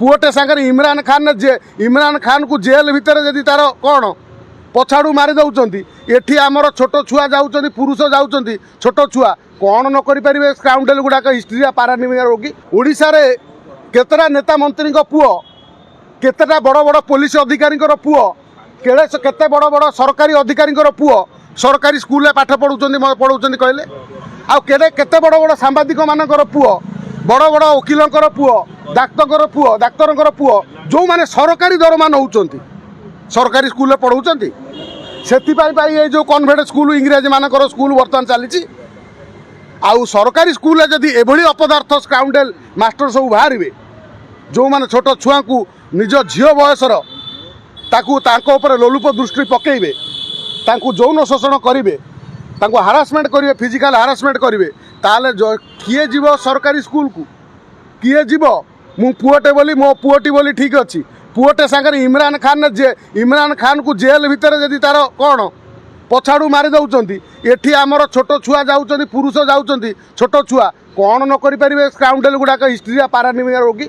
पुओटे सागर इमरान खान जे इमरान खान को जेल भितर जदि तार कौन पछाड़ू मारी दौरान एठी आमर छोट छुआ जाऊँच पुरुष जाऊँच छोट छुआ कौन न करें स्काउंडेल गुड़ाक हिस्ट्री पारानिमिक रोगी ओडिशा रे केतटा नेता मंत्री पुओ केतेटा बड़ बड़ पुलिस अधिकारी पुओ केड़े केते बड़ बड़ सरकारी अधिकारी पुओ सरकारी स्कूल में पाठ पढ़ाऊँ कहले आउ केते बड़ बड़ सांबादिक मानकर पुओ बड़ बड़ वकिलंकर पुओ डाक्तर पुओ जो माने सरकारी दरमा नौचंती सरकारी स्कूल में पढ़ाऊँ से जो कन्भेंट स्कूल इंग्रेज मानकर स्कूल बर्तमान चली आउ सरकारी स्कूल जदि एभली अपदार्थ स्काउंडेल मास्टर सब बाहर जो माने छोट छुआ को निज झील बयसर ताको लोलुप दृष्टि पकेबे तांकु यौन शोषण करेंगे हारासमेंट करेंगे फिजिकल हारासमेंट करेंगे ताले किए जीव सरकारी स्कूल को किए जीव मु पुओटे बोली मो पुओटी बोली ठीक अच्छी पुओटे सागर इमरान खान जे इमरान खान को जेल भितर जदि तार कौन पछाड़ू मारी दौरान एठी आमर छोट छुआ जाऊँच पुरुष जाऊँच छोट छुआ कौन न करें स्काउंडेल गुड़ाक हिस्ट्री पारानिमिक रोगी